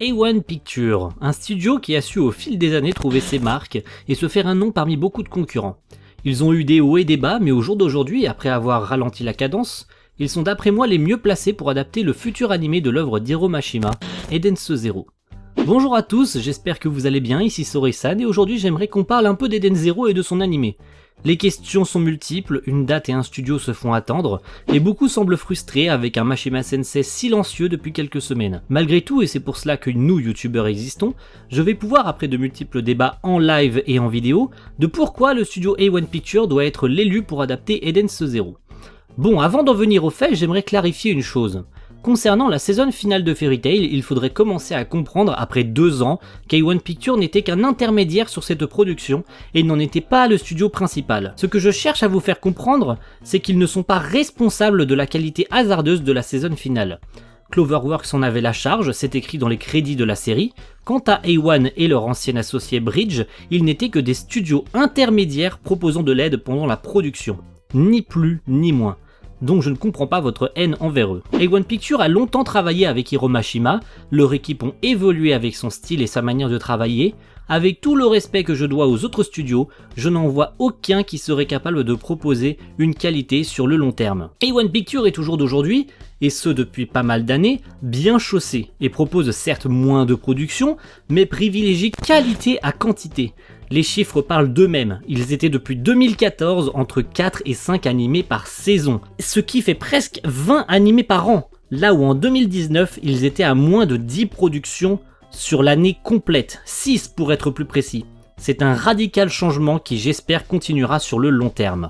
A1 Pictures, un studio qui a su au fil des années trouver ses marques et se faire un nom parmi beaucoup de concurrents. Ils ont eu des hauts et des bas, mais au jour d'aujourd'hui, après avoir ralenti la cadence, ils sont d'après moi les mieux placés pour adapter le futur animé de l'œuvre d'Hiro Mashima, Edense Zero. Bonjour à tous, j'espère que vous allez bien, ici Sori-san et aujourd'hui j'aimerais qu'on parle un peu d'Edense Zero et de son animé. Les questions sont multiples, une date et un studio se font attendre, et beaucoup semblent frustrés avec un Mashima Sensei silencieux depuis quelques semaines. Malgré tout, et c'est pour cela que nous, youtubeurs, existons, je vais pouvoir, après de multiples débats en live et en vidéo, de pourquoi le studio A1 Pictures doit être l'élu pour adapter Edense Zero. Bon, avant d'en venir au fait, j'aimerais clarifier une chose. Concernant la saison finale de Fairy Tail, il faudrait commencer à comprendre après 2 ans qu'A1 Pictures n'était qu'un intermédiaire sur cette production et n'en était pas le studio principal. Ce que je cherche à vous faire comprendre, c'est qu'ils ne sont pas responsables de la qualité hasardeuse de la saison finale. Cloverworks en avait la charge, c'est écrit dans les crédits de la série. Quant à A1 et leur ancien associé Bridge, ils n'étaient que des studios intermédiaires proposant de l'aide pendant la production. Ni plus ni moins. Donc je ne comprends pas votre haine envers eux. A1 Pictures a longtemps travaillé avec Hiro Mashima, leur équipe ont évolué avec son style et sa manière de travailler. Avec tout le respect que je dois aux autres studios, je n'en vois aucun qui serait capable de proposer une qualité sur le long terme. A1 Pictures est toujours d'aujourd'hui, et ce depuis pas mal d'années, bien chaussé, et propose certes moins de production, mais privilégie qualité à quantité. Les chiffres parlent d'eux-mêmes, ils étaient depuis 2014 entre 4 et 5 animés par saison, ce qui fait presque 20 animés par an, là où en 2019 ils étaient à moins de 10 productions sur l'année complète, 6 pour être plus précis. C'est un radical changement qui j'espère continuera sur le long terme.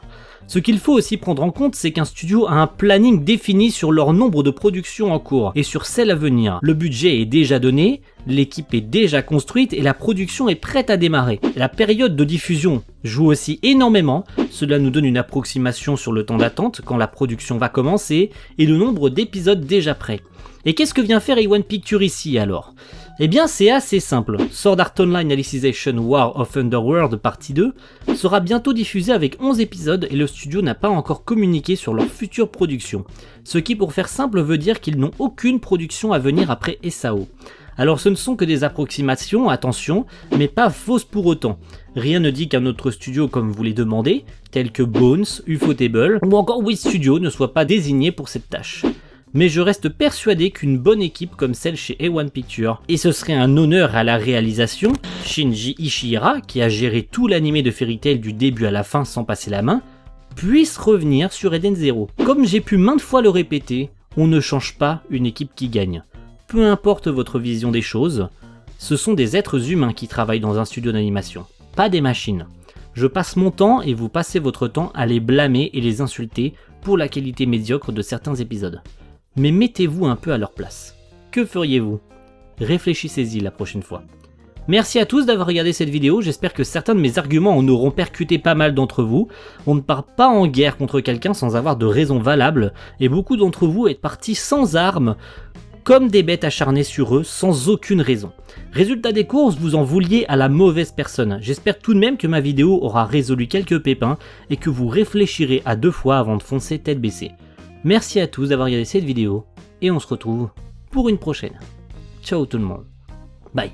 Ce qu'il faut aussi prendre en compte, c'est qu'un studio a un planning défini sur leur nombre de productions en cours et sur celles à venir. Le budget est déjà donné, l'équipe est déjà construite et la production est prête à démarrer. La période de diffusion joue aussi énormément, cela nous donne une approximation sur le temps d'attente quand la production va commencer et le nombre d'épisodes déjà prêts. Et qu'est-ce que vient faire A1 Pictures ici alors ? Eh bien c'est assez simple, Sword Art Online Alicization War of Underworld partie 2 sera bientôt diffusé avec 11 épisodes et le studio n'a pas encore communiqué sur leur future production. Ce qui pour faire simple veut dire qu'ils n'ont aucune production à venir après SAO. Alors ce ne sont que des approximations, attention, mais pas fausses pour autant. Rien ne dit qu'un autre studio comme vous les demandez, tel que Bones, Ufotable ou encore Wii Studio ne soit pas désigné pour cette tâche. Mais je reste persuadé qu'une bonne équipe comme celle chez A1 Pictures, et ce serait un honneur à la réalisation, Shinji Ishihara, qui a géré tout l'animé de Fairy Tail du début à la fin sans passer la main, puisse revenir sur Edense Zero. Comme j'ai pu maintes fois le répéter, on ne change pas une équipe qui gagne. Peu importe votre vision des choses, ce sont des êtres humains qui travaillent dans un studio d'animation, pas des machines. Je passe mon temps et vous passez votre temps à les blâmer et les insulter pour la qualité médiocre de certains épisodes. Mais mettez-vous un peu à leur place. Que feriez-vous ? Réfléchissez-y la prochaine fois. Merci à tous d'avoir regardé cette vidéo, j'espère que certains de mes arguments en auront percuté pas mal d'entre vous. On ne part pas en guerre contre quelqu'un sans avoir de raison valable, et beaucoup d'entre vous êtes partis sans armes, comme des bêtes acharnées sur eux, sans aucune raison. Résultat des courses, vous en vouliez à la mauvaise personne. J'espère tout de même que ma vidéo aura résolu quelques pépins, et que vous réfléchirez à 2 fois avant de foncer tête baissée. Merci à tous d'avoir regardé cette vidéo, et on se retrouve pour une prochaine. Ciao tout le monde. Bye.